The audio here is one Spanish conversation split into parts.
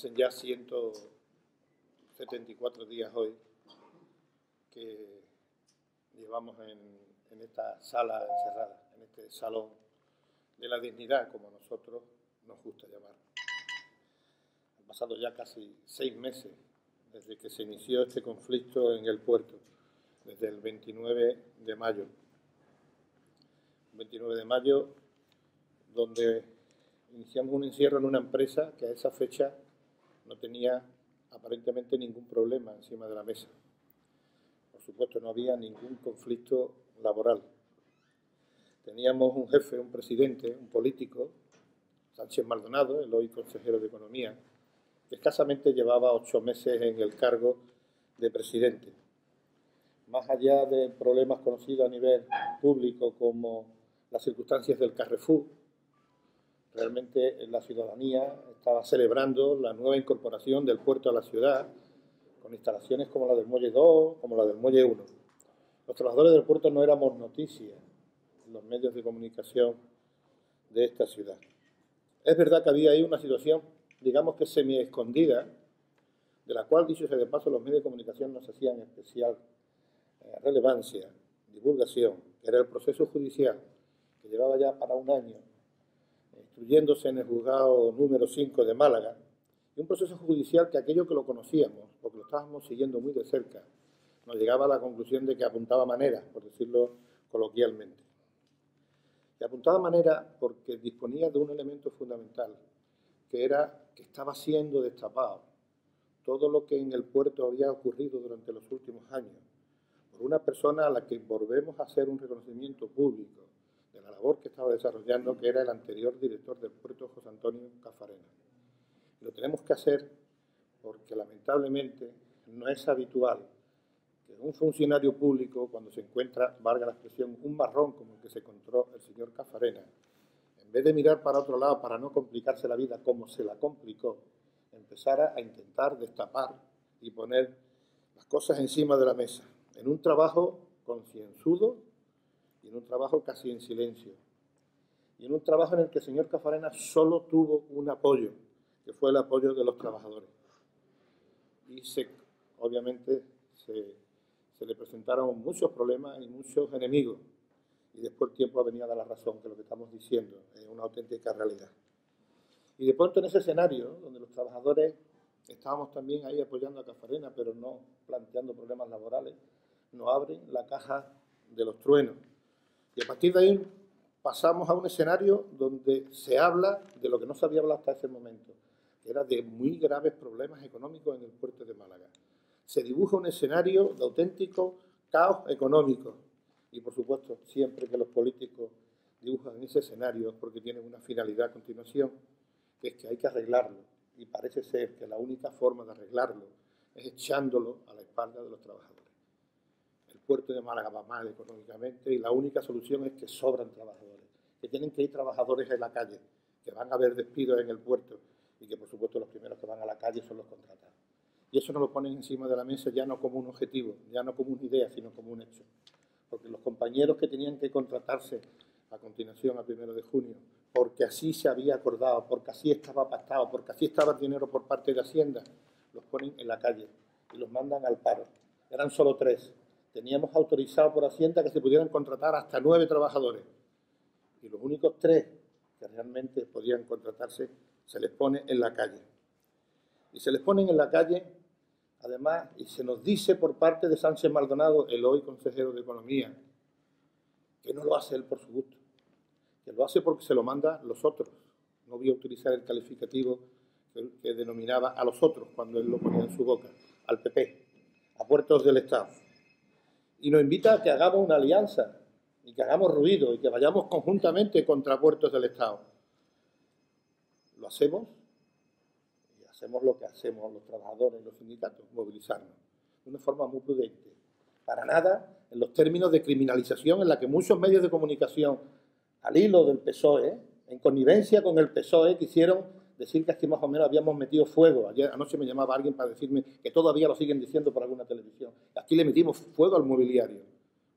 Hacen ya 174 días hoy que llevamos en esta sala encerrada, en este salón de la dignidad, como a nosotros nos gusta llamar. Han pasado ya casi 6 meses desde que se inició este conflicto en el puerto, desde el 29 de mayo. 29 de mayo, donde iniciamos un encierro en una empresa que a esa fecha no tenía aparentemente ningún problema encima de la mesa. Por supuesto, no había ningún conflicto laboral. Teníamos un jefe, un presidente, un político, Sánchez Maldonado, el hoy consejero de Economía, que escasamente llevaba 8 meses en el cargo de presidente. Más allá de problemas conocidos a nivel público como las circunstancias del Carrefour, realmente la ciudadanía estaba celebrando la nueva incorporación del puerto a la ciudad, con instalaciones como la del Muelle 2, como la del Muelle 1. Los trabajadores del puerto no éramos noticia en los medios de comunicación de esta ciudad. Es verdad que había ahí una situación, digamos que semi-escondida, de la cual, dicho sea de paso, los medios de comunicación nos hacían especial relevancia, divulgación, que era el proceso judicial, que llevaba ya para un año instruyéndose en el juzgado número 5 de Málaga, y un proceso judicial que aquello que lo conocíamos, porque lo estábamos siguiendo muy de cerca, nos llegaba a la conclusión de que apuntaba maneras, por decirlo coloquialmente. Y apuntaba maneras porque disponía de un elemento fundamental, que era que estaba siendo destapado todo lo que en el puerto había ocurrido durante los últimos años, por una persona a la que volvemos a hacer un reconocimiento público de la labor que estaba desarrollando, que era el anterior director del puerto, José Antonio Cafarena. Y lo tenemos que hacer porque lamentablemente no es habitual que un funcionario público, cuando se encuentra, valga la expresión, un marrón como el que se encontró el señor Cafarena, en vez de mirar para otro lado para no complicarse la vida como se la complicó, empezara a intentar destapar y poner las cosas encima de la mesa, en un trabajo concienzudo y en un trabajo casi en silencio, y en un trabajo en el que el señor Cafarena solo tuvo un apoyo, que fue el apoyo de los trabajadores. Y obviamente se le presentaron muchos problemas y muchos enemigos, y después el tiempo ha venido a dar la razón, que lo que estamos diciendo es una auténtica realidad. Y de pronto en ese escenario, donde los trabajadores estábamos también ahí apoyando a Cafarena, pero no planteando problemas laborales, nos abren la caja de los truenos. Y a partir de ahí pasamos a un escenario donde se habla de lo que no se había hablado hasta ese momento, que era de muy graves problemas económicos en el puerto de Málaga. Se dibuja un escenario de auténtico caos económico. Y, por supuesto, siempre que los políticos dibujan ese escenario es porque tienen una finalidad a continuación, que es que hay que arreglarlo. Y parece ser que la única forma de arreglarlo es echándolo a la espalda de los trabajadores. El puerto de Málaga va mal económicamente y la única solución es que sobran trabajadores, que tienen que ir trabajadores en la calle, que van a haber despidos en el puerto y que, por supuesto, los primeros que van a la calle son los contratados. Y eso nos lo ponen encima de la mesa ya no como un objetivo, ya no como una idea, sino como un hecho. Porque los compañeros que tenían que contratarse a continuación, al 1 de junio, porque así se había acordado, porque así estaba pactado, porque así estaba el dinero por parte de Hacienda, los ponen en la calle y los mandan al paro. Eran solo 3. Teníamos autorizado por Hacienda que se pudieran contratar hasta 9 trabajadores. Y los únicos 3 que realmente podían contratarse se les pone en la calle. Y se les ponen en la calle, además, y se nos dice por parte de Sánchez Maldonado, el hoy consejero de Economía, que no lo hace él por su gusto, que lo hace porque se lo manda los otros. No voy a utilizar el calificativo que denominaba a los otros cuando él lo ponía en su boca, al PP, a puertos del Estado. Y nos invita a que hagamos una alianza y que hagamos ruido y que vayamos conjuntamente contra puertos del Estado. Lo hacemos y hacemos lo que hacemos los trabajadores y los sindicatos, movilizarnos de una forma muy prudente. Para nada en los términos de criminalización en la que muchos medios de comunicación, al hilo del PSOE, en connivencia con el PSOE, quisieron decir que aquí más o menos habíamos metido fuego. Anoche me llamaba alguien para decirme que todavía lo siguen diciendo por alguna televisión. Aquí le metimos fuego al mobiliario.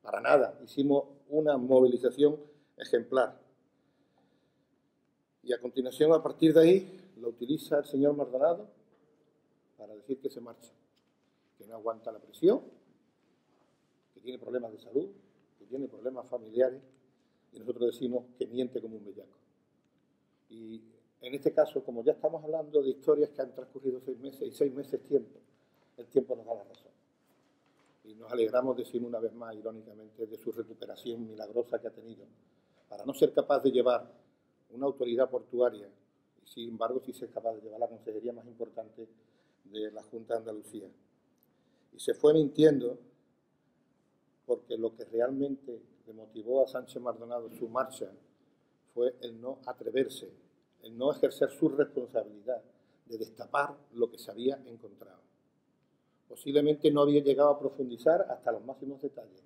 Para nada. Hicimos una movilización ejemplar. Y a continuación, a partir de ahí, lo utiliza el señor Maldonado para decir que se marcha, que no aguanta la presión, que tiene problemas de salud, que tiene problemas familiares, y nosotros decimos que miente como un bellaco. Y en este caso, como ya estamos hablando de historias que han transcurrido 6 meses, y 6 meses tiempo, el tiempo nos da la razón. Y nos alegramos, decimos una vez más, irónicamente, de su recuperación milagrosa que ha tenido, para no ser capaz de llevar una autoridad portuaria, y sin embargo sí ser capaz de llevar la consejería más importante de la Junta de Andalucía. Y se fue mintiendo, porque lo que realmente le motivó a Sánchez Maldonado su marcha fue el no atreverse, el no ejercer su responsabilidad de destapar lo que se había encontrado. Posiblemente no había llegado a profundizar hasta los máximos detalles,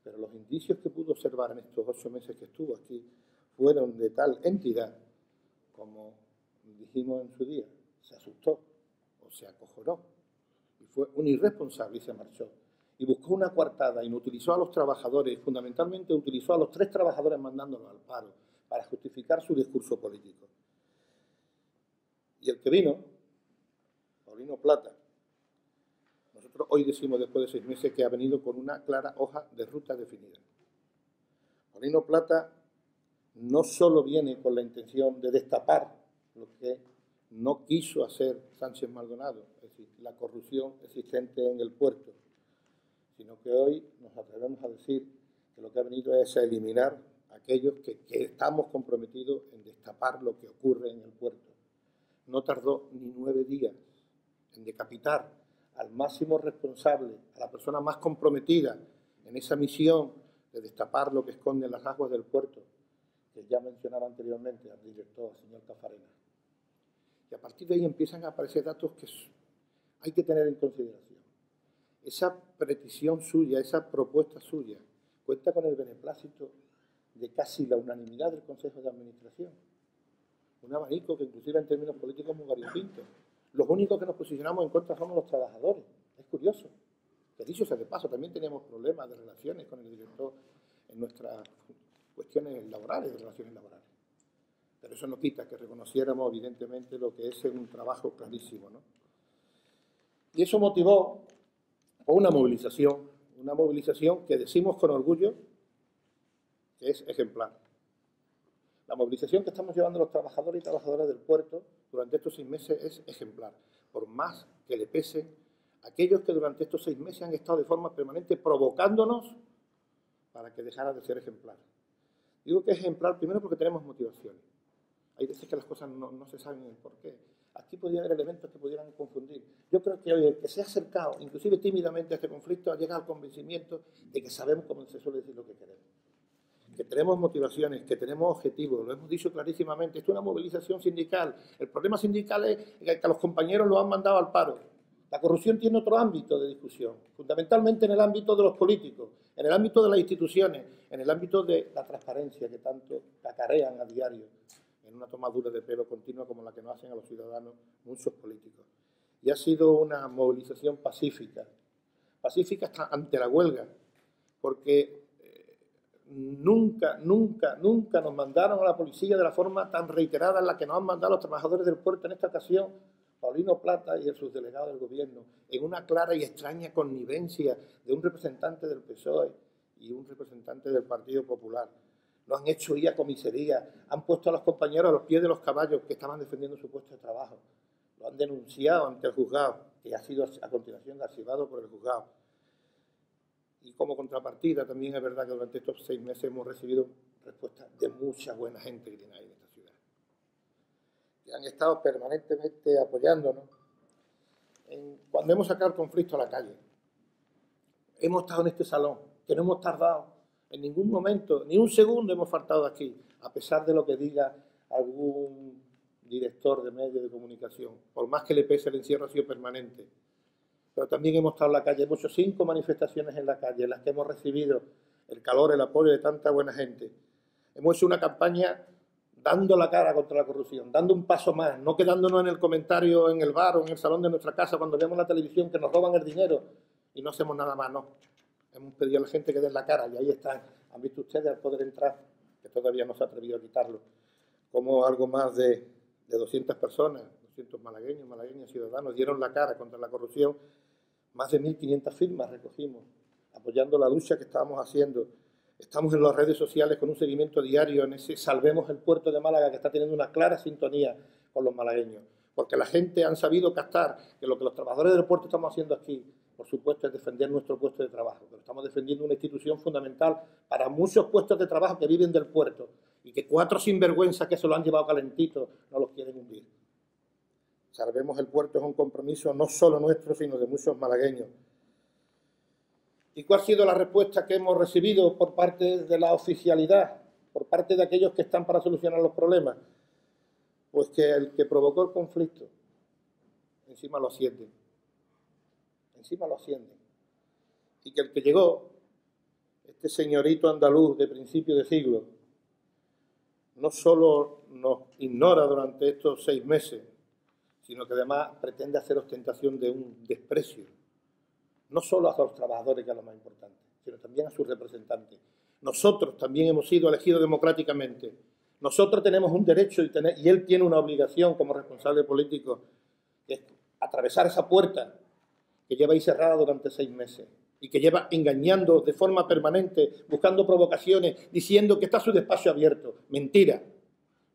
pero los indicios que pudo observar en estos 8 meses que estuvo aquí fueron de tal entidad, como dijimos en su día, se asustó o se acojonó y fue un irresponsable y se marchó. Y buscó una coartada, inutilizó a los trabajadores, fundamentalmente utilizó a los 3 trabajadores mandándolos al paro para justificar su discurso político. Y el que vino, Paulino Plata, nosotros hoy decimos después de 6 meses que ha venido con una clara hoja de ruta definida. Paulino Plata no solo viene con la intención de destapar lo que no quiso hacer Sánchez Maldonado, es decir, la corrupción existente en el puerto, sino que hoy nos atrevemos a decir que lo que ha venido es a eliminar a aquellos que estamos comprometidos en destapar lo que ocurre en el puerto. No tardó ni 9 días en decapitar al máximo responsable, a la persona más comprometida en esa misión de destapar lo que esconde en las aguas del puerto, que ya mencionaba anteriormente al director, al señor Cafarena. Y a partir de ahí empiezan a aparecer datos que hay que tener en consideración. Esa petición suya, esa propuesta suya, cuenta con el beneplácito de casi la unanimidad del Consejo de Administración. Un abanico que inclusive en términos políticos es muy variopinto. Los únicos que nos posicionamos en contra somos los trabajadores. Es curioso. Que dicho sea de paso, también teníamos problemas de relaciones con el director en nuestras cuestiones laborales, de relaciones laborales. Pero eso no quita que reconociéramos evidentemente lo que es un trabajo clarísimo, ¿no? Y eso motivó una movilización que decimos con orgullo que es ejemplar. La movilización que estamos llevando los trabajadores y trabajadoras del puerto durante estos 6 meses es ejemplar, por más que le pesen aquellos que durante estos 6 meses han estado de forma permanente provocándonos para que dejara de ser ejemplar. Digo que es ejemplar primero porque tenemos motivaciones. Hay veces que las cosas no se saben el porqué. Aquí podría haber elementos que pudieran confundir. Yo creo que hoy el que se ha acercado, inclusive tímidamente, a este conflicto, ha llegado al convencimiento de que sabemos, como se suele decir, lo que queremos. Que tenemos motivaciones, que tenemos objetivos, lo hemos dicho clarísimamente. Esto es una movilización sindical. El problema sindical es que a los compañeros los han mandado al paro. La corrupción tiene otro ámbito de discusión, fundamentalmente en el ámbito de los políticos, en el ámbito de las instituciones, en el ámbito de la transparencia que tanto cacarean a diario en una tomadura de pelo continua como la que nos hacen a los ciudadanos muchos políticos. Y ha sido una movilización pacífica hasta ante la huelga, porque nunca nos mandaron a la policía de la forma tan reiterada en la que nos han mandado los trabajadores del puerto en esta ocasión, Paulino Plata y el subdelegado del gobierno, en una clara y extraña connivencia de un representante del PSOE y un representante del Partido Popular. Lo han hecho ir a comisaría, han puesto a los compañeros a los pies de los caballos que estaban defendiendo su puesto de trabajo. Lo han denunciado ante el juzgado, que ha sido a continuación archivado por el juzgado. Y como contrapartida también es verdad que durante estos 6 meses hemos recibido respuestas de mucha buena gente que tiene ahí en esta ciudad, que han estado permanentemente apoyándonos cuando hemos sacado el conflicto a la calle. Hemos estado en este salón, que no hemos tardado en ningún momento, ni un segundo hemos faltado aquí, a pesar de lo que diga algún director de medios de comunicación. Por más que le pese, el encierro ha sido permanente. Pero también hemos estado en la calle, hemos hecho 5 manifestaciones en la calle, en las que hemos recibido el calor, el apoyo de tanta buena gente. Hemos hecho una campaña dando la cara contra la corrupción, dando un paso más, no quedándonos en el comentario en el bar o en el salón de nuestra casa cuando vemos la televisión que nos roban el dinero y no hacemos nada más, no. Hemos pedido a la gente que dé la cara y ahí están. Han visto ustedes al poder entrar, que todavía no se ha atrevido a quitarlo, como algo más de 200 personas, 200 malagueños, malagueñas, ciudadanos, dieron la cara contra la corrupción. Más de 1.500 firmas recogimos, apoyando la lucha que estábamos haciendo. Estamos en las redes sociales con un seguimiento diario en ese Salvemos el Puerto de Málaga, que está teniendo una clara sintonía con los malagueños, porque la gente han sabido captar que lo que los trabajadores del puerto estamos haciendo aquí, por supuesto, es defender nuestro puesto de trabajo, pero estamos defendiendo una institución fundamental para muchos puestos de trabajo que viven del puerto y que 4 sinvergüenzas que se lo han llevado calentito no los quieren hundir. Salvemos el Puerto es un compromiso no solo nuestro, sino de muchos malagueños. ¿Y cuál ha sido la respuesta que hemos recibido por parte de la oficialidad, por parte de aquellos que están para solucionar los problemas? Pues que el que provocó el conflicto, encima lo ascienden. Encima lo ascienden. Y que el que llegó, este señorito andaluz de principio de siglo, no solo nos ignora durante estos 6 meses, sino que además pretende hacer ostentación de un desprecio, no solo a los trabajadores, que es lo más importante, sino también a sus representantes. Nosotros también hemos sido elegidos democráticamente. Nosotros tenemos un derecho y él tiene una obligación como responsable político, que es atravesar esa puerta que lleva ahí cerrada durante 6 meses y que lleva engañando de forma permanente, buscando provocaciones, diciendo que está su despacho abierto. Mentira.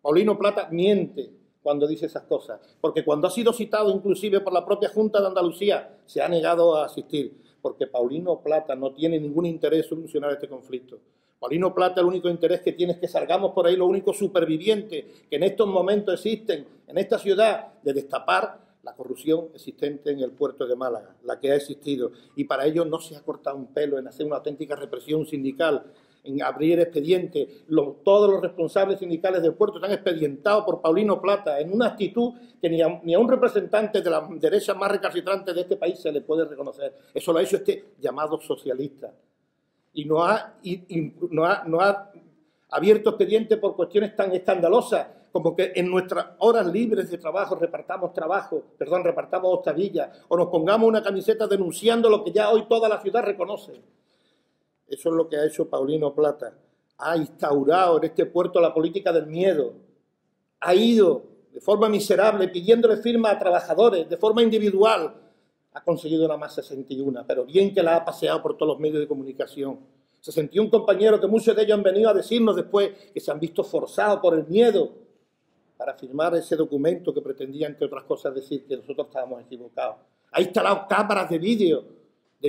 Paulino Plata miente cuando dice esas cosas, porque cuando ha sido citado inclusive por la propia Junta de Andalucía se ha negado a asistir, porque Paulino Plata no tiene ningún interés en solucionar este conflicto. Paulino Plata el único interés que tiene es que salgamos por ahí los únicos supervivientes que en estos momentos existen en esta ciudad, de destapar la corrupción existente en el puerto de Málaga, la que ha existido, y para ello no se ha cortado un pelo en hacer una auténtica represión sindical, en abrir expedientes. Todos los responsables sindicales del puerto están expedientados por Paulino Plata en una actitud que ni a un representante de la derecha más recalcitrante de este país se le puede reconocer. Eso lo ha hecho este llamado socialista. Y no ha abierto expedientes por cuestiones tan escandalosas como que en nuestras horas libres de trabajo repartamos octavillas o nos pongamos una camiseta denunciando lo que ya hoy toda la ciudad reconoce. Eso es lo que ha hecho Paulino Plata. Ha instaurado en este puerto la política del miedo. Ha ido de forma miserable pidiéndole firma a trabajadores de forma individual. Ha conseguido una más 61, pero bien que la ha paseado por todos los medios de comunicación. 61 compañeros que muchos de ellos han venido a decirnos después que se han visto forzados por el miedo para firmar ese documento que pretendía, entre otras cosas, decir que nosotros estábamos equivocados. Ha instalado cámaras de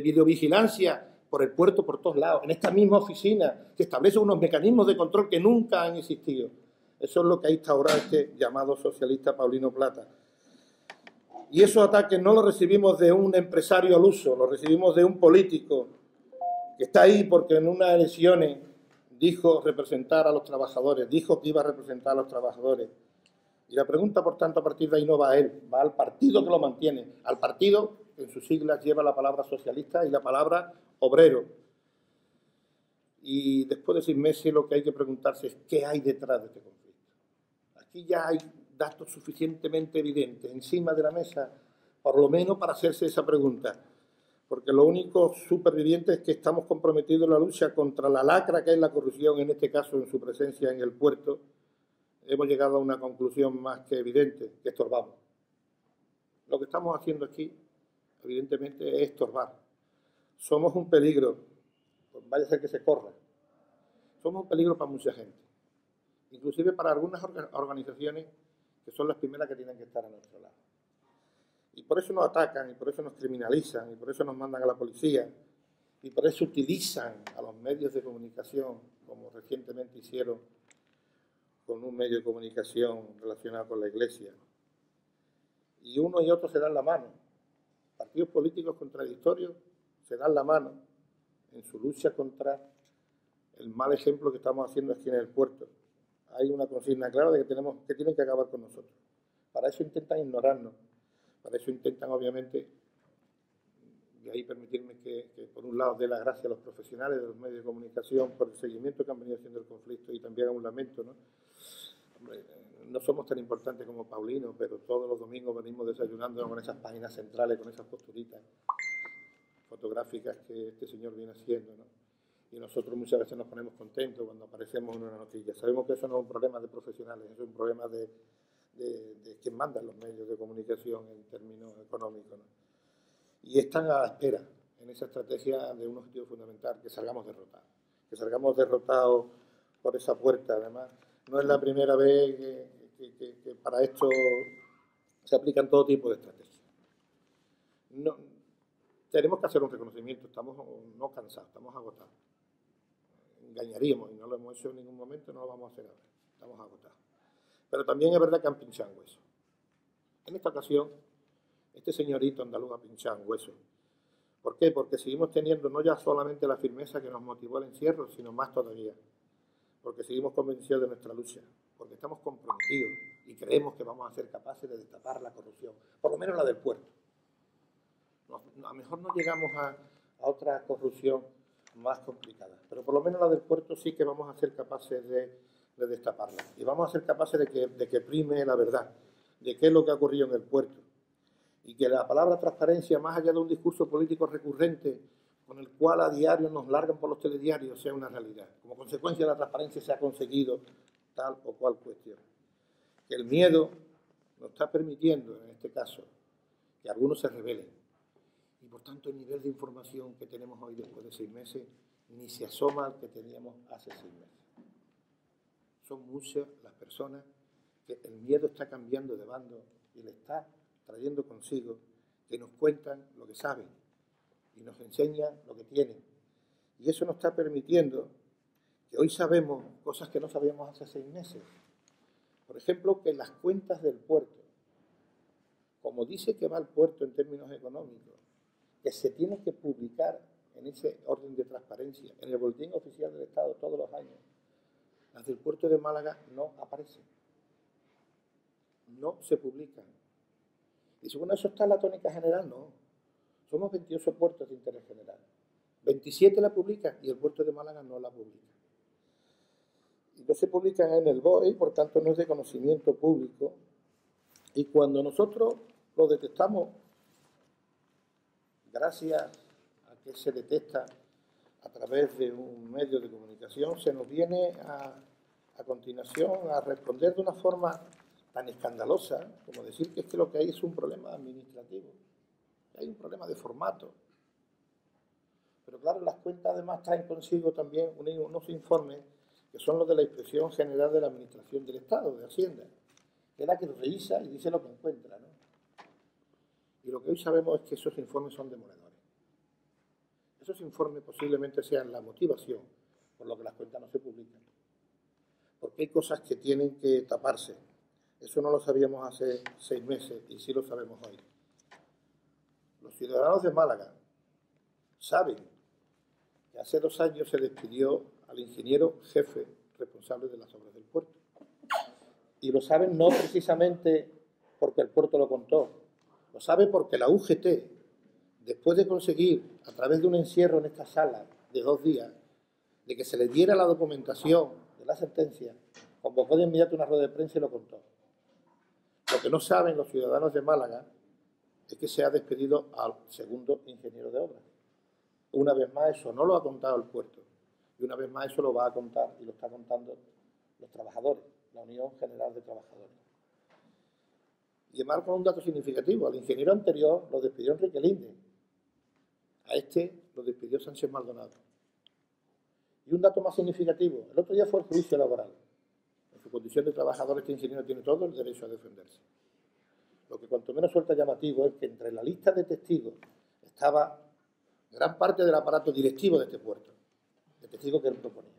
videovigilancia por el puerto por todos lados. En esta misma oficina se establecen unos mecanismos de control que nunca han existido. Eso es lo que ha instaurado este llamado socialista Paulino Plata. Y esos ataques no los recibimos de un empresario al uso, los recibimos de un político que está ahí porque en unas elecciones dijo representar a los trabajadores, dijo que iba a representar a los trabajadores. Y la pregunta, por tanto, a partir de ahí no va a él, va al partido que lo mantiene, al partido que en sus siglas lleva la palabra socialista y la palabra obrero. Y después de 6 meses lo que hay que preguntarse es qué hay detrás de este conflicto. Aquí ya hay datos suficientemente evidentes encima de la mesa, por lo menos para hacerse esa pregunta. Porque lo único superviviente es que estamos comprometidos en la lucha contra la lacra que es la corrupción, en este caso en su presencia en el puerto. Hemos llegado a una conclusión más que evidente, que estorbamos. Lo que estamos haciendo aquí, evidentemente, es estorbar. Somos un peligro, pues vaya a ser que se corra. Somos un peligro para mucha gente, inclusive para algunas organizaciones que son las primeras que tienen que estar a nuestro lado. Y por eso nos atacan, y por eso nos criminalizan, y por eso nos mandan a la policía, y por eso utilizan a los medios de comunicación, como recientemente hicieron con un medio de comunicación relacionado con la Iglesia. Y uno y otro se dan la mano. Partidos políticos contradictorios se dan la mano en su lucha contra el mal ejemplo que estamos haciendo aquí en el puerto. Hay una consigna clara de que tienen que acabar con nosotros. Para eso intentan ignorarnos. Para eso intentan, obviamente, y ahí permitirme que por un lado dé las gracias a los profesionales de los medios de comunicación por el seguimiento que han venido haciendo el conflicto y también a un lamento, ¿no? Hombre, no somos tan importantes como Paulino, pero todos los domingos venimos desayunando con esas páginas centrales, con esas posturitas fotográficas que este señor viene haciendo, ¿no? Y nosotros muchas veces nos ponemos contentos cuando aparecemos en una noticia. Sabemos que eso no es un problema de profesionales, es un problema de de quien manda en los medios de comunicación en términos económicos, ¿no? Y están a la espera, en esa estrategia, de un objetivo fundamental: que salgamos derrotados. Que salgamos derrotados por esa puerta. Además, no es la primera vez que para esto se aplican todo tipo de estrategias. No, tenemos que hacer un reconocimiento: estamos no cansados, estamos agotados. Engañaríamos, y no lo hemos hecho en ningún momento, no lo vamos a hacer ahora. Estamos agotados. Pero también es verdad que han pinchado hueso. En esta ocasión, este señorito andaluz ha pinchado hueso. ¿Por qué? Porque seguimos teniendo no ya solamente la firmeza que nos motivó el encierro, sino más todavía. Porque seguimos convencidos de nuestra lucha. Porque estamos comprometidos y creemos que vamos a ser capaces de destapar la corrupción. Por lo menos la del puerto. A lo mejor no llegamos a otra corrupción más complicada, pero por lo menos la del puerto sí que vamos a ser capaces de destaparla. Y vamos a ser capaces de que prime la verdad, de qué es lo que ha ocurrido en el puerto. Y que la palabra transparencia, más allá de un discurso político recurrente con el cual a diario nos largan por los telediarios, sea una realidad. Como consecuencia de la transparencia se ha conseguido tal o cual cuestión. Que el miedo nos está permitiendo, en este caso, que algunos se rebelen. Y por tanto el nivel de información que tenemos hoy después de 6 meses ni se asoma al que teníamos hace 6 meses. Son muchas las personas que el miedo está cambiando de bando y le está trayendo consigo, que nos cuentan lo que saben y nos enseñan lo que tienen. Y eso nos está permitiendo que hoy sabemos cosas que no sabíamos hace 6 meses. Por ejemplo, que las cuentas del puerto, como dice que va el puerto en términos económicos, que se tiene que publicar en ese orden de transparencia, en el Boletín Oficial del Estado todos los años, las del puerto de Málaga no aparecen. No se publican. Y dice, bueno, eso está en la tónica general. No. Somos 28 puertos de interés general. 27 la publican y el puerto de Málaga no la publica. Y no se publican en el BOE, por tanto no es de conocimiento público. Y cuando nosotros lo detectamos, gracias a que se detecta a través de un medio de comunicación, se nos viene a continuación a responder de una forma tan escandalosa como decir que es que lo que hay es un problema administrativo, que hay un problema de formato. Pero claro, las cuentas además traen consigo también unos informes que son los de la Inspección General de la Administración del Estado, de Hacienda, que es la que los revisa y dice lo que encuentra, ¿no? Y lo que hoy sabemos es que esos informes son demoledores. Esos informes posiblemente sean la motivación por lo que las cuentas no se publican. Porque hay cosas que tienen que taparse. Eso no lo sabíamos hace 6 meses y sí lo sabemos hoy. Los ciudadanos de Málaga saben que hace 2 años se despidió al ingeniero jefe responsable de las obras del puerto. Y lo saben no precisamente porque el puerto lo contó, lo sabe porque la UGT, después de conseguir, a través de un encierro en esta sala de 2 días, de que se le diera la documentación de la sentencia, convocó de inmediato una rueda de prensa y lo contó. Lo que no saben los ciudadanos de Málaga es que se ha despedido al segundo ingeniero de obras. Una vez más eso no lo ha contado el puerto y una vez más eso lo va a contar y lo está contando los trabajadores, la Unión General de Trabajadores. Y además con un dato significativo: al ingeniero anterior lo despidió Enrique Linde, a este lo despidió Sánchez Maldonado. Y un dato más significativo: el otro día fue el juicio laboral. En su condición de trabajador, este ingeniero tiene todo el derecho a defenderse. Lo que cuanto menos suelta llamativo es que entre la lista de testigos estaba gran parte del aparato directivo de este puerto, de testigos que él proponía.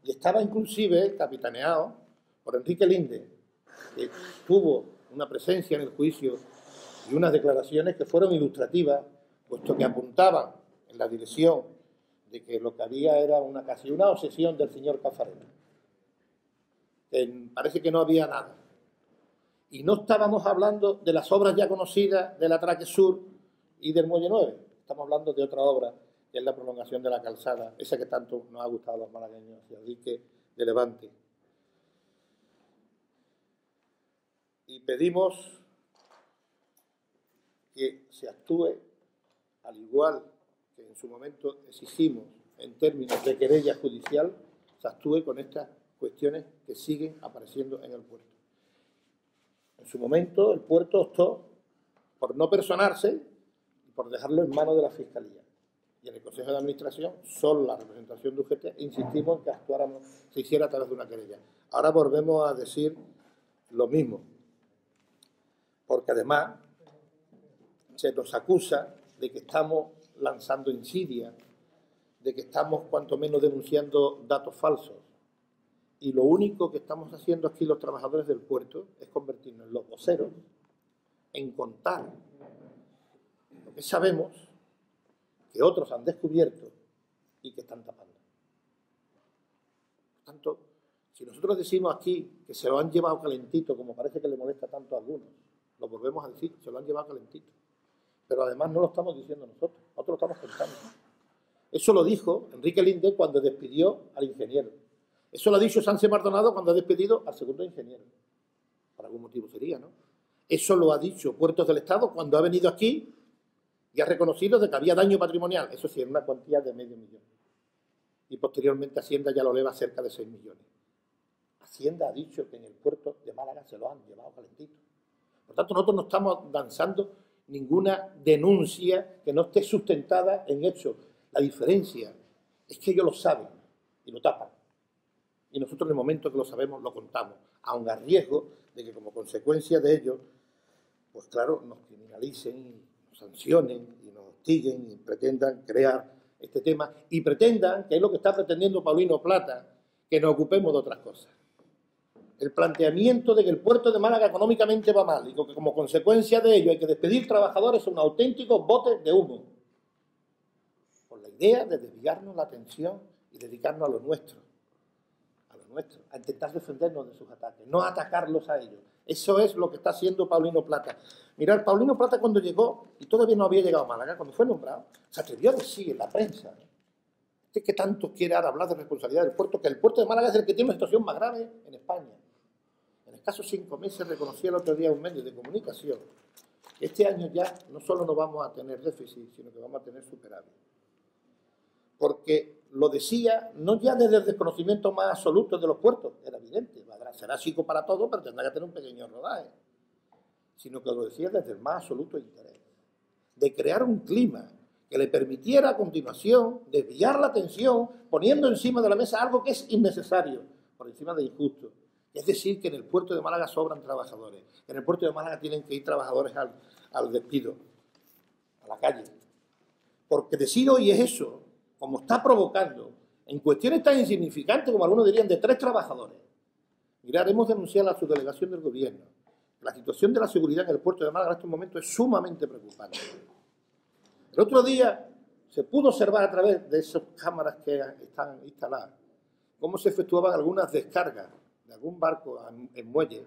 Y estaba inclusive capitaneado por Enrique Linde, que tuvo una presencia en el juicio y unas declaraciones que fueron ilustrativas, puesto que apuntaban en la dirección de que lo que había era casi una obsesión del señor Caffarena. Parece que no había nada. Y no estábamos hablando de las obras ya conocidas del Atraque Sur y del Muelle 9. Estamos hablando de otra obra, que es la prolongación de la calzada, esa que tanto nos ha gustado a los malagueños, hacia el dique de Levante. Y pedimos que se actúe, al igual que en su momento exigimos en términos de querella judicial, se actúe con estas cuestiones que siguen apareciendo en el puerto. En su momento el puerto optó por no personarse y por dejarlo en manos de la Fiscalía. Y en el Consejo de Administración, solo la representación de UGT, insistimos en que actuáramos, se hiciera a través de una querella. Ahora volvemos a decir lo mismo, porque además se nos acusa de que estamos lanzando insidias, de que estamos cuanto menos denunciando datos falsos. Y lo único que estamos haciendo aquí los trabajadores del puerto es convertirnos en los voceros, en contar lo que sabemos, que otros han descubierto y que están tapando. Por tanto, si nosotros decimos aquí que se lo han llevado calentito, como parece que le molesta tanto a algunos, lo volvemos a decir, se lo han llevado calentito. Pero además no lo estamos diciendo nosotros lo estamos contando. Eso lo dijo Enrique Linde cuando despidió al ingeniero. Eso lo ha dicho Sánchez Mardonado cuando ha despedido al segundo ingeniero. Por algún motivo sería, ¿no? Eso lo ha dicho Puertos del Estado cuando ha venido aquí y ha reconocido de que había daño patrimonial. Eso sí, en una cuantía de $500.000. Y posteriormente Hacienda ya lo eleva a cerca de 6 millones. Hacienda ha dicho que en el puerto de Málaga se lo han llevado calentito. Por tanto, nosotros no estamos lanzando ninguna denuncia que no esté sustentada en hechos. La diferencia es que ellos lo saben y lo tapan. Y nosotros en el momento que lo sabemos lo contamos, aun a riesgo de que como consecuencia de ello, pues claro, nos criminalicen, nos sancionen y nos hostiguen y pretendan crear este tema y pretendan, que es lo que está pretendiendo Paulino Plata, que nos ocupemos de otras cosas. El planteamiento de que el puerto de Málaga económicamente va mal y que como consecuencia de ello hay que despedir trabajadores son auténticos botes de humo. Por la idea de desviarnos la atención y dedicarnos a lo nuestro, a intentar defendernos de sus ataques, no atacarlos a ellos. Eso es lo que está haciendo Paulino Plata. Mirad, Paulino Plata cuando llegó, y todavía no había llegado a Málaga, cuando fue nombrado, se atrevió a decir en la prensa, ¿usted qué tanto quiere ahora hablar de responsabilidad del puerto? Que el puerto de Málaga es el que tiene una situación más grave en España. En escasos 5 meses reconocía el otro día un medio de comunicación que este año ya no solo no vamos a tener déficit, sino que vamos a tener superávit. Porque lo decía no ya desde el desconocimiento más absoluto de los puertos, era evidente, será chico para todo, pero tendrá que tener un pequeño rodaje, sino que lo decía desde el más absoluto interés, de crear un clima que le permitiera a continuación desviar la atención, poniendo encima de la mesa algo que es innecesario, por encima de injusto. Es decir, que en el puerto de Málaga sobran trabajadores, que en el puerto de Málaga tienen que ir trabajadores al despido, a la calle. Porque decir hoy es eso, como está provocando, en cuestiones tan insignificantes como algunos dirían, de 3 trabajadores. Mirad, hemos denunciado a la subdelegación del gobierno. La situación de la seguridad en el puerto de Málaga en estos momentos es sumamente preocupante. El otro día se pudo observar a través de esas cámaras que están instaladas cómo se efectuaban algunas descargas de algún barco en muelle,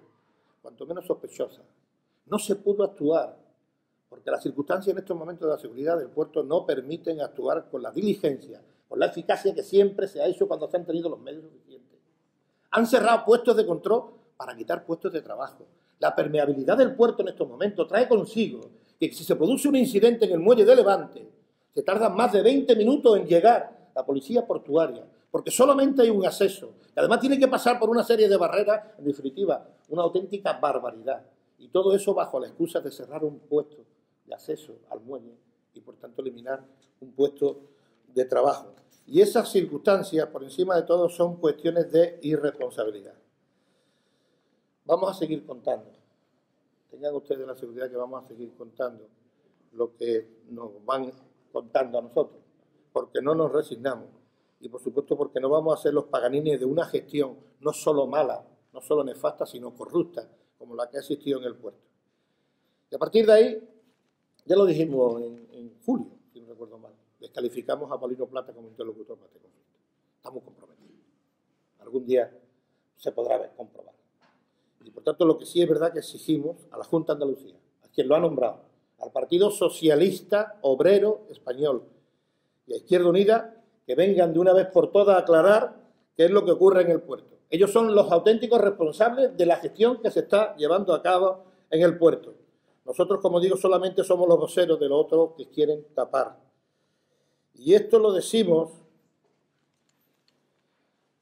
cuanto menos sospechosas. No se pudo actuar porque las circunstancias en estos momentos de la seguridad del puerto no permiten actuar con la diligencia, con la eficacia que siempre se ha hecho cuando se han tenido los medios suficientes. Han cerrado puestos de control para quitar puestos de trabajo. La permeabilidad del puerto en estos momentos trae consigo que si se produce un incidente en el muelle de Levante, se tardan más de 20 minutos en llegar la policía portuaria, porque solamente hay un acceso, que además tiene que pasar por una serie de barreras, en definitiva, una auténtica barbaridad. Y todo eso bajo la excusa de cerrar un puesto de acceso al muelle y, por tanto, eliminar un puesto de trabajo. Y esas circunstancias, por encima de todo, son cuestiones de irresponsabilidad. Vamos a seguir contando. Tengan ustedes la seguridad que vamos a seguir contando lo que nos van contando a nosotros, porque no nos resignamos y, por supuesto, porque no vamos a ser los paganines de una gestión no solo mala, no solo nefasta, sino corrupta, como la que ha existido en el puerto. Y a partir de ahí, ya lo dijimos en julio, si no recuerdo mal, descalificamos a Paulino Plata como interlocutor para este conflicto. Estamos comprometidos. Algún día se podrá comprobar. Y por tanto, lo que sí es verdad que exigimos a la Junta de Andalucía, a quien lo ha nombrado, al Partido Socialista Obrero Español y a Izquierda Unida, que vengan de una vez por todas a aclarar qué es lo que ocurre en el puerto. Ellos son los auténticos responsables de la gestión que se está llevando a cabo en el puerto. Nosotros, como digo, solamente somos los voceros de los otros que quieren tapar. Y esto lo decimos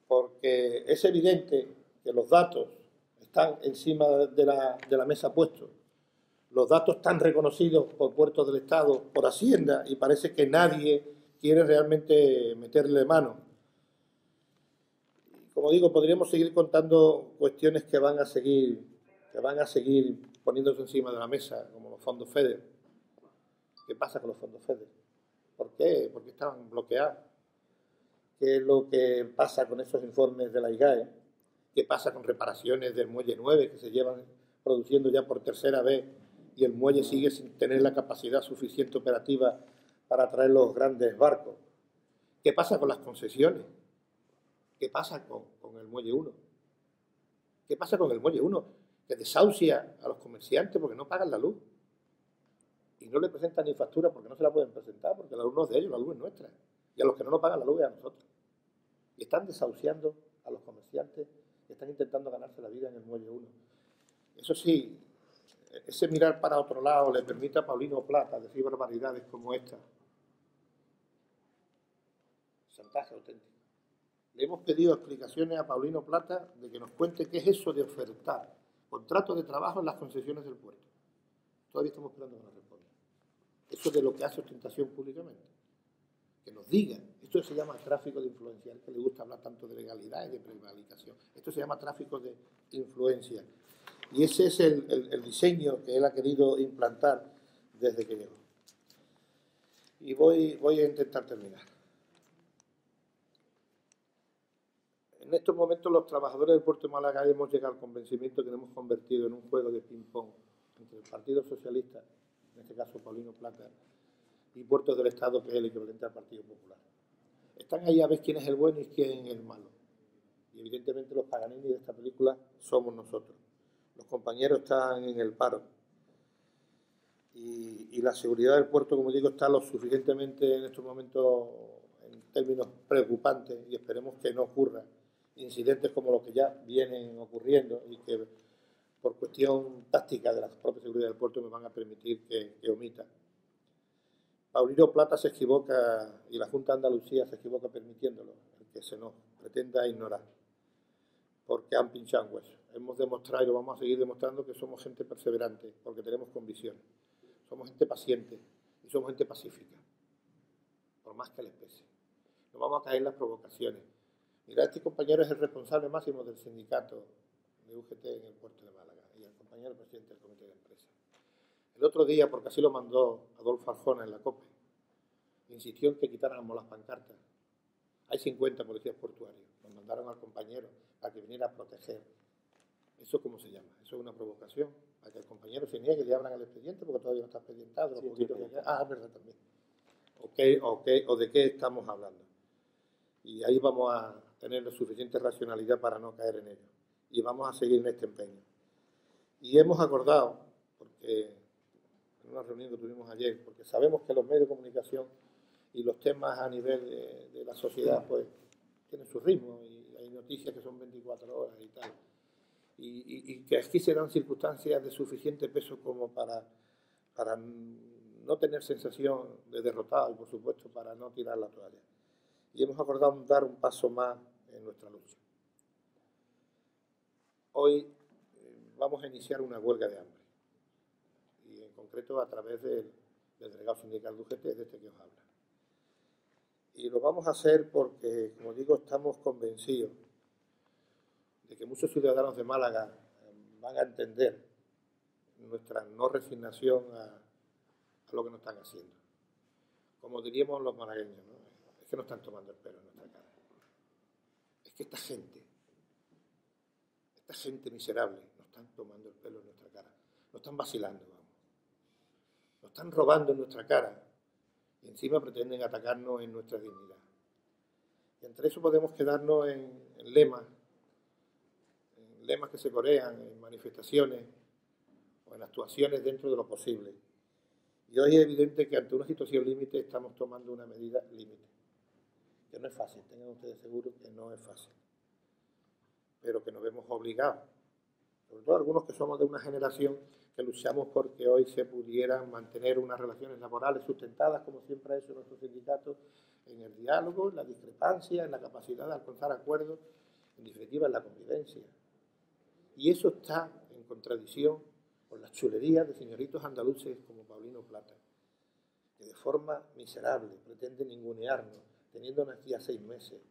porque es evidente que los datos están encima de la mesa puestos, los datos están reconocidos por Puertos del Estado, por Hacienda, y parece que nadie quiere realmente meterle mano. Como digo, podríamos seguir contando cuestiones que van a seguir poniéndose encima de la mesa, como los fondos FEDER. ¿Qué pasa con los fondos FEDER? ¿Por qué? ¿Por qué estaban bloqueados? ¿Qué es lo que pasa con esos informes de la IGAE? ¿Qué pasa con reparaciones del Muelle 9 que se llevan produciendo ya por tercera vez y el muelle sigue sin tener la capacidad suficiente operativa para traer los grandes barcos? ¿Qué pasa con las concesiones? ¿Qué pasa con el Muelle 1? ¿Qué pasa con el Muelle 1? Que desahucia a los comerciantes porque no pagan la luz. Y no le presentan ni factura porque no se la pueden presentar, porque la luz no es de ellos, la luz es nuestra. Y a los que no nos pagan la luz es a nosotros. Y están desahuciando a los comerciantes que están intentando ganarse la vida en el Muelle 1. Eso sí, ese mirar para otro lado le permite a Paulino Plata decir barbaridades como esta. Chantaje auténtico. Le hemos pedido explicaciones a Paulino Plata de que nos cuente qué es eso de ofertar contratos de trabajo en las concesiones del puerto. Todavía estamos esperando que nos responda. Eso de lo que hace ostentación públicamente. Que nos diga. Esto se llama tráfico de influencia. Que le gusta hablar tanto de legalidad y de prevaricación. Esto se llama tráfico de influencia. Y ese es el diseño que él ha querido implantar desde que llegó. Y voy a intentar terminar. En estos momentos los trabajadores del puerto de Málaga hemos llegado al convencimiento que nos hemos convertido en un juego de ping-pong entre el Partido Socialista, en este caso Paulino Plata, y Puertos del Estado, que es el equivalente al Partido Popular. Están ahí a ver quién es el bueno y quién es el malo. Y evidentemente los Paganini de esta película somos nosotros. Los compañeros están en el paro. Y la seguridad del puerto, como digo, está lo suficientemente en estos momentos en términos preocupantes y esperemos que no ocurra incidentes como los que ya vienen ocurriendo y que por cuestión táctica de la propia seguridad del puerto me van a permitir que omita. Paulino Plata se equivoca y la Junta de Andalucía se equivoca permitiéndolo, el que se nos pretenda ignorar, porque han pinchado en hueso. Hemos demostrado y lo vamos a seguir demostrando que somos gente perseverante, porque tenemos convicciones. Somos gente paciente y somos gente pacífica, por más que les pese. No vamos a caer en las provocaciones. Mira, este compañero es el responsable máximo del sindicato de UGT en el puerto de Málaga y el compañero presidente del comité de empresa. El otro día, porque así lo mandó Adolfo Arjona en la COPE, insistió en que quitáramos las pancartas. Hay 50 policías portuarios. Nos mandaron al compañero para que viniera a proteger. ¿Eso cómo se llama? Eso es una provocación. Para que el compañero se niegue y le abran el expediente porque todavía no está expedientado. Sí, es verdad también. ¿O de qué estamos hablando? Y ahí vamos a tener la suficiente racionalidad para no caer en ello. Y vamos a seguir en este empeño. Y hemos acordado, porque en una reunión que tuvimos ayer, porque sabemos que los medios de comunicación y los temas a nivel de la sociedad pues tienen su ritmo y hay noticias que son 24 horas y tal. Y que aquí se dan circunstancias de suficiente peso como para no tener sensación de derrotado y, por supuesto, para no tirar la toalla. Y hemos acordado dar un paso más en nuestra lucha. Hoy vamos a iniciar una huelga de hambre, y en concreto a través del delegado sindical de UGT, de este que os habla. Y lo vamos a hacer porque, como digo, estamos convencidos de que muchos ciudadanos de Málaga van a entender nuestra no resignación a lo que nos están haciendo. Como diríamos los malagueños, ¿no? Es que nos están tomando el pelo en nuestra cara. Es que esta gente miserable, nos están tomando el pelo en nuestra cara. Nos están vacilando, vamos. Nos están robando en nuestra cara. Y encima pretenden atacarnos en nuestra dignidad. Y entre eso podemos quedarnos en lemas que se corean, en manifestaciones o en actuaciones dentro de lo posible. Y hoy es evidente que ante una situación límite estamos tomando una medida límite. Que no es fácil, tengan ustedes seguro que no es fácil. Pero que nos vemos obligados. Sobre todo algunos que somos de una generación que luchamos porque hoy se pudieran mantener unas relaciones laborales sustentadas, como siempre ha hecho nuestro sindicato, en el diálogo, en la discrepancia, en la capacidad de alcanzar acuerdos, en definitiva en la convivencia. Y eso está en contradicción con las chulerías de señoritos andaluces como Paulino Plata, que de forma miserable pretenden ningunearnos, teniéndonos aquí a 6 meses.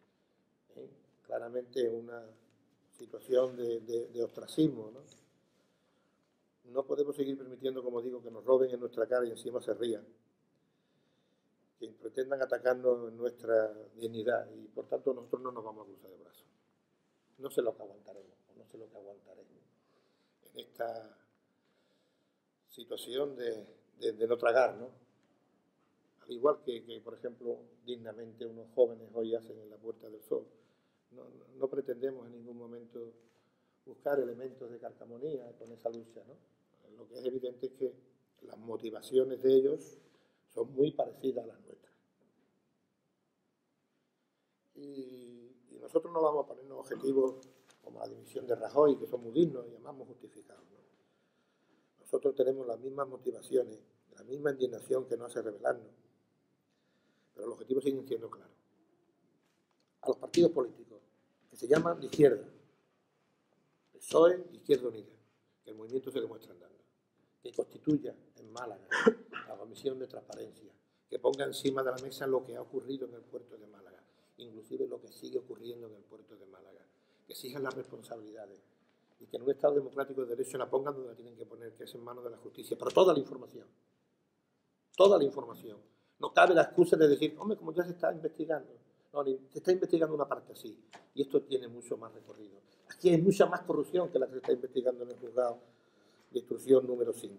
Claramente una situación de ostracismo, ¿no? No podemos seguir permitiendo, como digo, que nos roben en nuestra cara y encima se rían, que pretendan atacarnos en nuestra dignidad, y por tanto nosotros no nos vamos a cruzar de brazos. No sé lo que aguantaremos, o no sé lo que aguantaré en esta situación de no tragar, ¿no? Al igual que, por ejemplo, dignamente unos jóvenes hoy hacen en la Puerta del Sol. No pretendemos en ningún momento buscar elementos de carcamonía con esa lucha, ¿no? Lo que es evidente es que las motivaciones de ellos son muy parecidas a las nuestras. Y nosotros no vamos a ponernos objetivos como la dimisión de Rajoy, que son muy dignos y además muy justificados, ¿no? Nosotros tenemos las mismas motivaciones, la misma indignación que nos hace rebelarnos, pero los objetivos siguen siendo claros. A los partidos políticos, que se llaman de izquierda, PSOE, Izquierda Unida, que el movimiento se demuestra andando, que constituya en Málaga la Comisión de Transparencia, que ponga encima de la mesa lo que ha ocurrido en el puerto de Málaga, inclusive lo que sigue ocurriendo en el puerto de Málaga, que exijan las responsabilidades y que en un Estado democrático de derecho la pongan donde la tienen que poner, que es en manos de la justicia, pero toda la información. Toda la información. No cabe la excusa de decir, hombre, como ya se está investigando. No, se está investigando una parte así, y esto tiene mucho más recorrido. Aquí hay mucha más corrupción que la que se está investigando en el juzgado de instrucción número 5.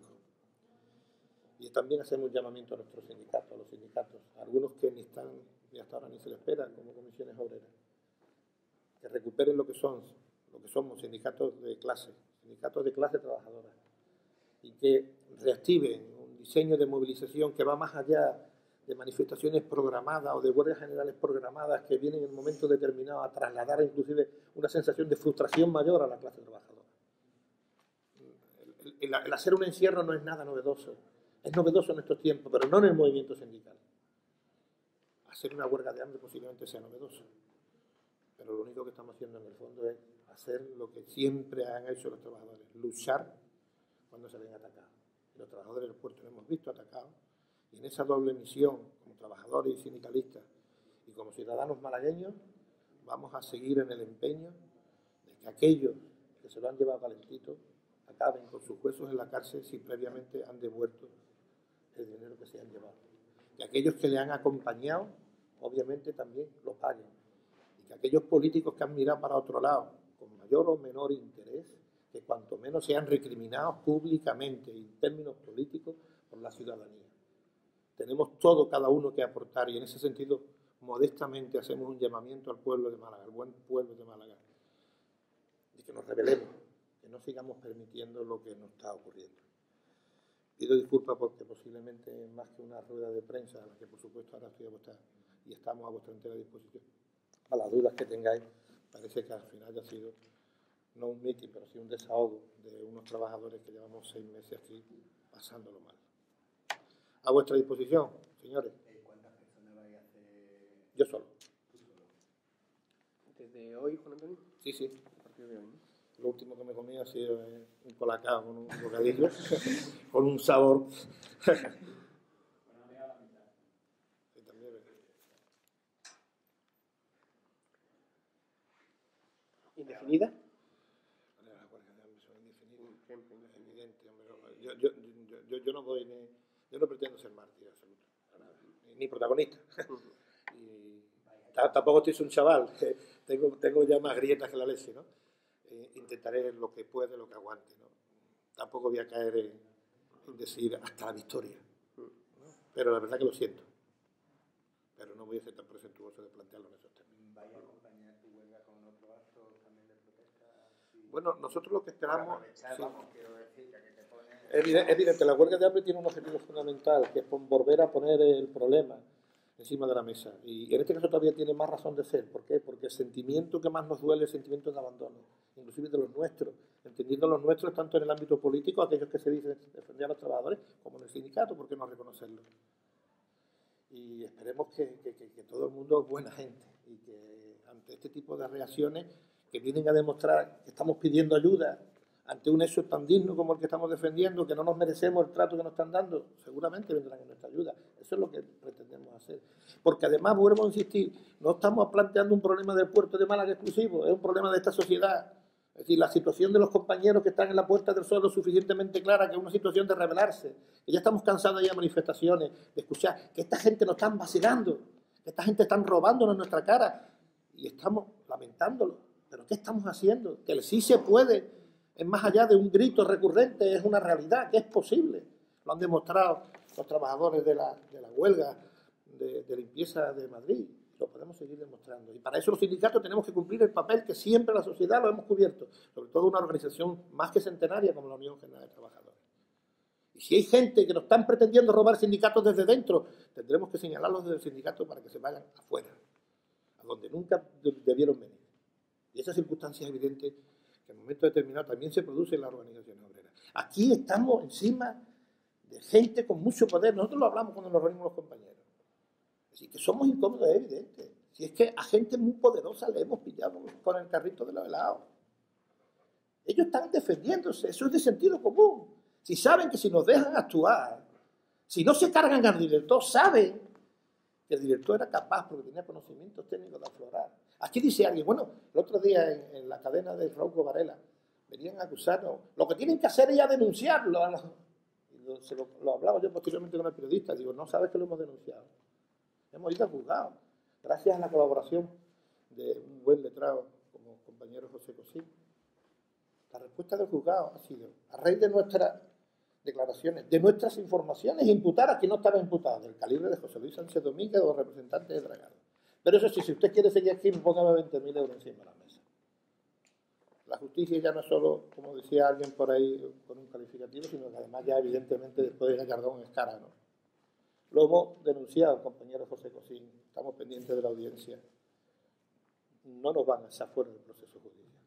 Y también hacemos un llamamiento a nuestros sindicatos, a los sindicatos, algunos que ni están, ni hasta ahora ni se les esperan como comisiones obreras, que recuperen lo que somos sindicatos de clase trabajadora, y que reactiven un diseño de movilización que va más allá de manifestaciones programadas o de huelgas generales programadas que vienen en un momento determinado a trasladar inclusive una sensación de frustración mayor a la clase trabajadora. El hacer un encierro no es nada novedoso. Es novedoso en estos tiempos, pero no en el movimiento sindical. Hacer una huelga de hambre posiblemente sea novedoso, pero lo único que estamos haciendo en el fondo es hacer lo que siempre han hecho los trabajadores, luchar cuando se ven atacados. Los trabajadores del puerto nos hemos visto atacados, y en esa doble misión, como trabajadores y sindicalistas y como ciudadanos malagueños, vamos a seguir en el empeño de que aquellos que se lo han llevado calentito acaben con sus huesos en la cárcel si previamente han devuelto el dinero que se han llevado. Que aquellos que le han acompañado, obviamente también lo paguen. Y que aquellos políticos que han mirado para otro lado, con mayor o menor interés, que cuanto menos sean recriminados públicamente en términos políticos por la ciudadanía. Tenemos todo, cada uno, que aportar, y en ese sentido, modestamente, hacemos un llamamiento al pueblo de Málaga, al buen pueblo de Málaga, de que nos rebelemos, que no sigamos permitiendo lo que nos está ocurriendo. Pido disculpas porque posiblemente más que una rueda de prensa, a la que por supuesto ahora estoy a vuestra, y estamos a vuestra entera disposición, a las dudas que tengáis, parece que al final ya ha sido no un mitin, pero sí un desahogo de unos trabajadores que llevamos 6 meses aquí pasándolo mal. A vuestra disposición, señores. ¿Cuántas personas vais a hacer? Yo solo. ¿Tú solo? ¿Desde hoy, Juan Antonio? Sí, sí. A partir de hoy, ¿no? Lo último que me comí ha sido un colacao con un bocadillo, con un sabor. Sí, también. ¿Indefinida? Las huelgas de hambre son indefinidas. Es evidente, hombre. Yo no voy yo no pretendo ser mártir absoluto, ni protagonista. Y tampoco estoy un chaval, tengo ya más grietas que la leche, ¿no? Intentaré lo que pueda, lo que aguante, ¿no? Tampoco voy a caer en decir hasta la victoria, ¿no? Pero la verdad que lo siento, pero no voy a ser tan presuntuoso de plantearlo en esos términos. ¿Vais a acompañar tu huelga con otros actos también de protesta? Sí. Bueno, nosotros lo que esperamos... Sí. Vamos, quiero decir, que te pones... Es evidente, la huelga de hambre tiene un objetivo fundamental, que es volver a poner el problema encima de la mesa. Y en este caso todavía tiene más razón de ser. ¿Por qué? Porque el sentimiento que más nos duele es el sentimiento de abandono, inclusive de los nuestros, entendiendo los nuestros tanto en el ámbito político, aquellos que se dicen defender a los trabajadores, como en el sindicato, ¿por qué no reconocerlo? Y esperemos que todo el mundo es buena gente y que ante este tipo de reacciones que vienen a demostrar que estamos pidiendo ayuda ante un hecho tan digno como el que estamos defendiendo, que no nos merecemos el trato que nos están dando, seguramente vendrán en nuestra ayuda. Eso es lo que pretendemos hacer. Porque además, vuelvo a insistir, no estamos planteando un problema del puerto de Málaga exclusivo, es un problema de esta sociedad. Es decir, la situación de los compañeros que están en la Puerta del Sol es suficientemente clara, que es una situación de rebelarse, que ya estamos cansados ya de manifestaciones, de escuchar que esta gente nos están vacilando, que esta gente está robándonos nuestra cara, y estamos lamentándolo. ¿Pero qué estamos haciendo? Que el sí se puede es más allá de un grito recurrente, es una realidad, que es posible. Lo han demostrado los trabajadores de la huelga de limpieza de Madrid. Lo podemos seguir demostrando. Y para eso los sindicatos tenemos que cumplir el papel que siempre la sociedad lo hemos cubierto, sobre todo una organización más que centenaria como la Unión General de Trabajadores. Y si hay gente que nos están pretendiendo robar sindicatos desde dentro, tendremos que señalarlos desde el sindicato para que se vayan afuera, a donde nunca debieron venir. Y esa circunstancia es evidente que en un momento determinado también se produce en las organizaciones obreras. Aquí estamos encima de gente con mucho poder. Nosotros lo hablamos cuando nos reunimos los compañeros. Así que somos incómodos, es evidente. Si es que a gente muy poderosa le hemos pillado con el carrito de los helados. Ellos están defendiéndose, eso es de sentido común. Si saben que si nos dejan actuar, si no se cargan al director, saben que el director era capaz, porque tenía conocimientos técnicos, de aflorar. Aquí dice alguien, bueno, el otro día en la cadena de Rouco Varela, venían a acusarnos. Lo que tienen que hacer es ya denunciarlo. Lo hablaba yo posteriormente con el periodista. Digo, no sabes que lo hemos denunciado. Hemos ido al juzgado, gracias a la colaboración de un buen letrado como compañero José Cosín. La respuesta del juzgado ha sido, a raíz de nuestras declaraciones, de nuestras informaciones, imputar a quien no estaba imputado, del calibre de José Luis Sánchez Domínguez o representante de Dragado. Pero eso sí, si usted quiere seguir aquí, póngame 20.000 euros encima de la mesa. La justicia ya no es solo, como decía alguien por ahí con un calificativo, sino que además ya evidentemente después de Gallardón es cara, ¿no? Lo hemos denunciado, compañero José Cosín, estamos pendientes de la audiencia. No nos van a echar fuera del proceso judicial.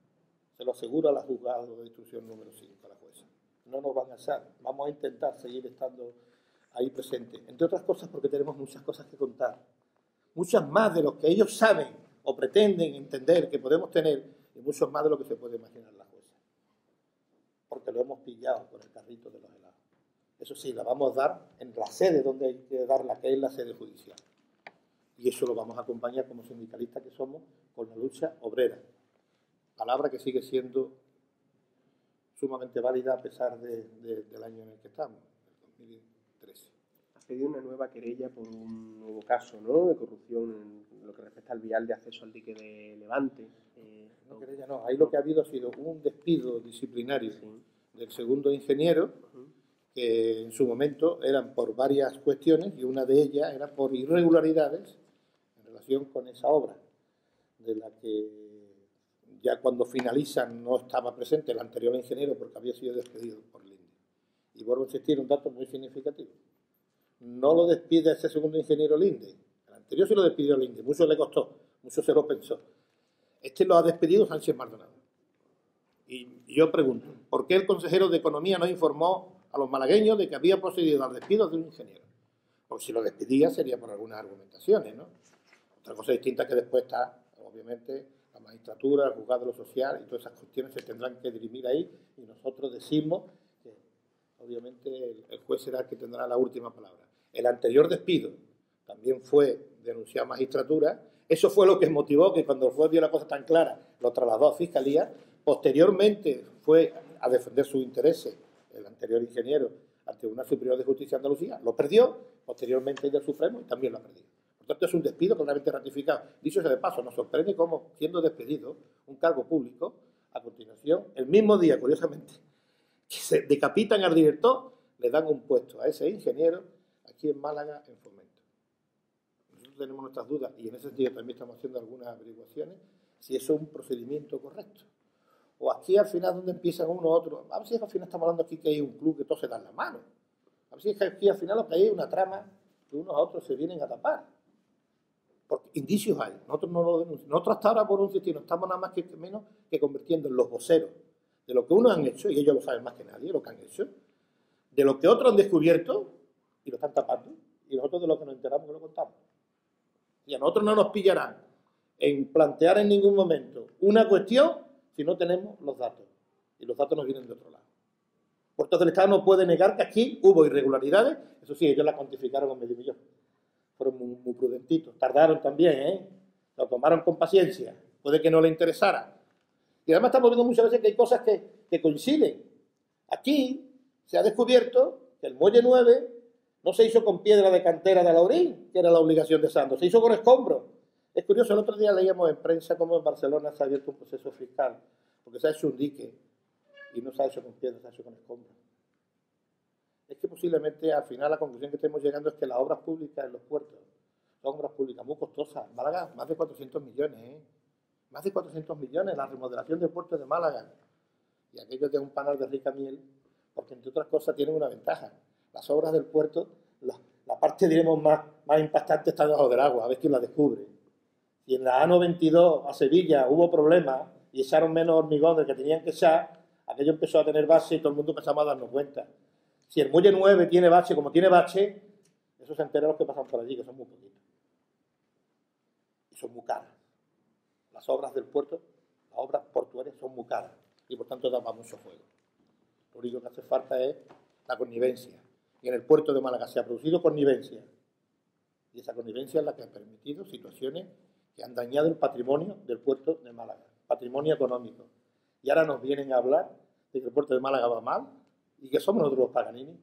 Se lo asegura la juzgada de instrucción número 5, la jueza. No nos van a echar. Vamos a intentar seguir estando ahí presentes. Entre otras cosas porque tenemos muchas cosas que contar. Muchas más de lo que ellos saben o pretenden entender que podemos tener y muchos más de lo que se puede imaginar la jueza. Porque lo hemos pillado con el carrito de los helados. Eso sí, la vamos a dar en la sede donde hay que darla, que es la sede judicial. Y eso lo vamos a acompañar como sindicalistas que somos con la lucha obrera. Palabra que sigue siendo sumamente válida a pesar del año en el que estamos, el 2013. Has pedido una nueva querella por un nuevo caso, ¿no?, de corrupción en lo que respecta al vial de acceso al dique de Levante. No, querella no. Ahí lo que ha habido ha sido un despido disciplinario del segundo ingeniero, que en su momento eran por varias cuestiones y una de ellas era por irregularidades en relación con esa obra, de la que ya cuando finalizan no estaba presente el anterior ingeniero porque había sido despedido por Linde. Y vuelvo a insistir, un dato muy significativo. No lo despide ese segundo ingeniero Linde. El anterior sí lo despidió Linde, mucho le costó, mucho se lo pensó. Este lo ha despedido Sánchez Maldonado. Y yo pregunto, ¿por qué el consejero de Economía no informó a los malagueños de que había procedido al despido de un ingeniero? Porque si lo despedía sería por algunas argumentaciones, ¿no? Otra cosa distinta que después está, obviamente, la magistratura, el juzgado de lo social y todas esas cuestiones se tendrán que dirimir ahí y nosotros decimos que, obviamente, el juez será el que tendrá la última palabra. El anterior despido también fue denunciado a magistratura. Eso fue lo que motivó que cuando el juez vio la cosa tan clara lo trasladó a Fiscalía. Posteriormente fue a defender sus intereses el anterior ingeniero al Tribunal Superior de Justicia de Andalucía. Lo perdió, posteriormente del Supremo y también lo ha perdido. Por tanto, es un despido claramente ratificado. Dicho sea de paso, nos sorprende cómo, siendo despedido un cargo público, a continuación, el mismo día, curiosamente, que se decapitan al director, le dan un puesto a ese ingeniero aquí en Málaga, en Fomento. Nosotros tenemos nuestras dudas y en ese sentido también estamos haciendo algunas averiguaciones si eso es un procedimiento correcto. O aquí al final donde empiezan uno u otro, a ver si al final estamos hablando aquí que hay un club que todos se dan la mano. A ver si es que aquí al final lo que hay es una trama que unos a otros se vienen a tapar. Porque indicios hay, nosotros no lo denunciamos. Nosotros hasta ahora por un sitio no estamos nada más que menos que convirtiendo en los voceros de lo que unos han hecho, y ellos lo saben más que nadie, lo que han hecho, de lo que otros han descubierto y lo están tapando, y nosotros de lo que nos enteramos que lo contamos. Y a nosotros no nos pillarán en plantear en ningún momento una cuestión si no tenemos los datos. Y y los datos nos vienen de otro lado. Puertos del Estado no puede negar que aquí hubo irregularidades, eso sí, ellos la cuantificaron con medio millón. Fueron muy prudentitos, tardaron también, ¿eh? Lo tomaron con paciencia, puede que no le interesara. Y además estamos viendo muchas veces que hay cosas que coinciden. Aquí se ha descubierto que el Muelle 9 no se hizo con piedra de cantera de Alaurín, que era la obligación de Santos, se hizo con escombros. Es curioso, el otro día leíamos en prensa cómo en Barcelona se ha abierto un proceso fiscal, porque se ha hecho un dique y no se ha hecho con piedra, se ha hecho con escombros. Es que posiblemente al final la conclusión que estamos llegando es que las obras públicas en los puertos son obras públicas muy costosas. Málaga, más de 400 millones, ¿eh? Más de 400 millones la remodelación del puerto de Málaga. Y aquello de un panal de rica miel, porque entre otras cosas tienen una ventaja. Las obras del puerto, la parte, diremos, más impactante está debajo del agua, a ver quién la descubre. Si en la A92 a Sevilla hubo problemas y echaron menos hormigón del que tenían que echar, aquello empezó a tener bache y todo el mundo empezamos a darnos cuenta. Si el Muelle 9 tiene bache como tiene bache, eso se entera los que pasan por allí, que son muy poquitos. Y son muy caras. Las obras del puerto, las obras portuarias son muy caras y por tanto dan para mucho juego. Lo único que hace falta es la connivencia. Y en el puerto de Málaga se ha producido connivencia. Y esa connivencia es la que ha permitido situaciones que han dañado el patrimonio del puerto de Málaga, patrimonio económico. Y ahora nos vienen a hablar de que el puerto de Málaga va mal y que somos nosotros los Paganini.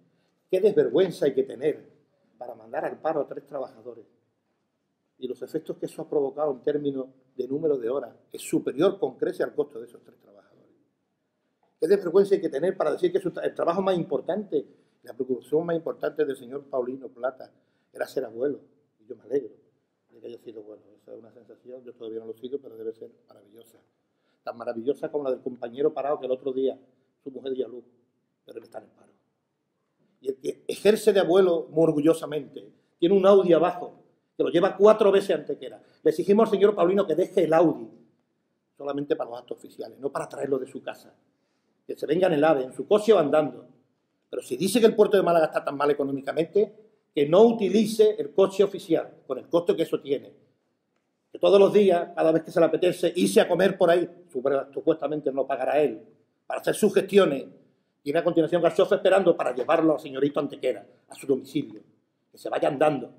Qué desvergüenza hay que tener para mandar al paro a 3 trabajadores. Y los efectos que eso ha provocado en términos de número de horas es superior con creces al costo de esos 3 trabajadores. Qué desvergüenza hay que tener para decir que el trabajo más importante, la preocupación más importante del señor Paulino Plata era ser abuelo. Y yo me alegro de que haya sido abuelo. Esa es una sensación, yo todavía no lo he sido, pero debe ser maravillosa. Tan maravillosa como la del compañero parado que el otro día su mujer dio a luz, pero él está en el paro. Y el que ejerce de abuelo muy orgullosamente, tiene un Audi abajo, que lo lleva 4 veces Antequera. Le exigimos al señor Paulino que deje el Audi, solamente para los actos oficiales, no para traerlo de su casa. Que se venga en el AVE, en su coche o andando. Pero si dice que el puerto de Málaga está tan mal económicamente, que no utilice el coche oficial, con el costo que eso tiene. Que todos los días, cada vez que se le apetece, irse a comer por ahí, supuestamente no pagará él, para hacer sus gestiones, y a continuación al chofer esperando para llevarlo al señorito Antequera, a su domicilio. Que se vaya andando.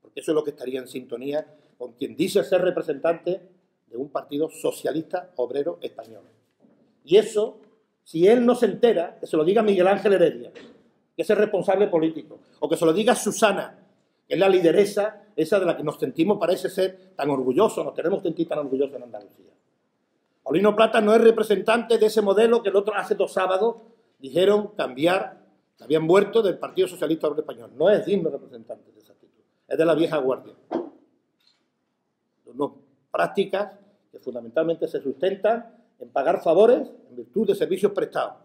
Porque eso es lo que estaría en sintonía con quien dice ser representante de un partido socialista obrero español. Y eso, si él no se entera, que se lo diga Miguel Ángel Heredia, que es el responsable político, o que se lo diga Susana, que es la lideresa, esa de la que nos sentimos, parece ser, tan orgullosos, nos queremos sentir tan orgullosos en Andalucía. Paulino Plata no es representante de ese modelo que el otro hace 2 sábados dijeron cambiar, se habían vuelto del Partido Socialista Obrero Español. No es digno representante de esa actitud, es de la vieja guardia. Son prácticas que fundamentalmente se sustentan en pagar favores en virtud de servicios prestados.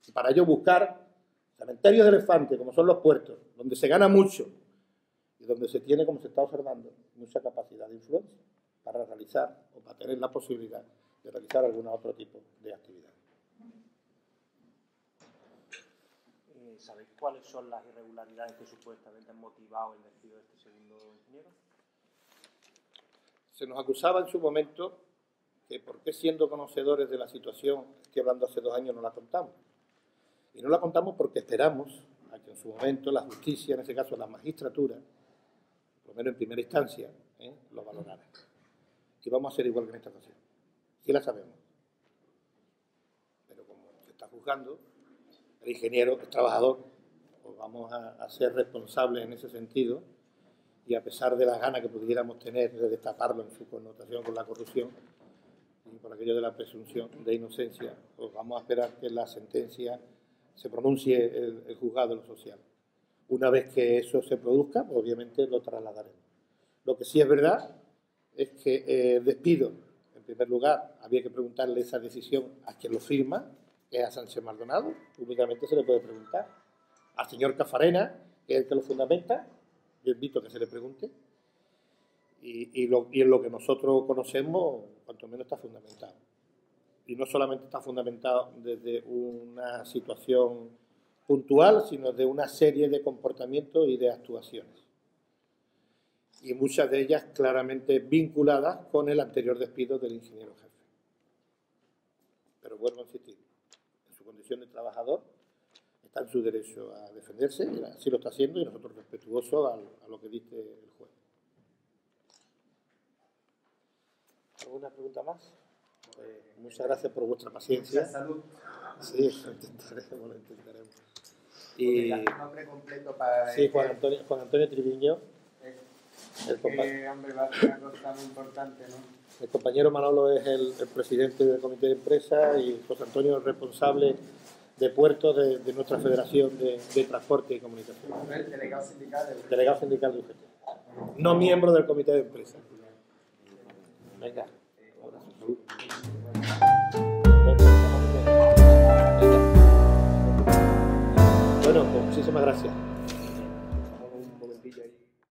Y para ello buscar cementerios de elefantes, como son los puertos, donde se gana mucho y donde se tiene, como se está observando, mucha capacidad de influencia para realizar o para tener la posibilidad de realizar algún otro tipo de actividad. ¿Sabéis cuáles son las irregularidades que supuestamente han motivado el despido de este segundo ingeniero? Se nos acusaba en su momento que por qué siendo conocedores de la situación, estoy hablando hace 2 años, no la contamos. Y no la contamos porque esperamos a que en su momento la justicia, en ese caso la magistratura, por lo menos en primera instancia, lo valorara. Y vamos a hacer igual que en esta ocasión. Sí la sabemos. Pero como se está juzgando, el ingeniero, el trabajador, pues vamos a ser responsables en ese sentido y a pesar de las ganas que pudiéramos tener de destaparlo en su connotación con la corrupción y por aquello de la presunción de inocencia, pues vamos a esperar que la sentencia se pronuncie el juzgado de lo social. Una vez que eso se produzca, pues obviamente lo trasladaremos. Lo que sí es verdad es que el despido, en primer lugar, había que preguntarle esa decisión a quien lo firma, que es a Sánchez Maldonado, públicamente se le puede preguntar. Al señor Cafarena, que es el que lo fundamenta, yo invito a que se le pregunte. Y en lo que nosotros conocemos, cuanto menos está fundamentado. Y no solamente está fundamentado desde una situación puntual, sino de una serie de comportamientos y de actuaciones. Y muchas de ellas claramente vinculadas con el anterior despido del ingeniero jefe. Pero vuelvo a insistir, en su condición de trabajador está en su derecho a defenderse, y así lo está haciendo, y nosotros respetuosos a lo que dice el juez. ¿Alguna pregunta más? Muchas gracias por vuestra paciencia. Mucha salud. Sí, lo intentaremos. Y Nombre completo para... sí, Juan Antonio Triviño. Que, hombre, va a ser una cosa muy importante, ¿no? El compañero Manolo es el presidente del comité de empresa y José Antonio es el responsable de puertos de nuestra Federación de Transporte y Comunicación. El delegado sindical. Delegado sindical de UGT. No miembro del comité de empresa. Venga. Bueno, pues muchísimas gracias.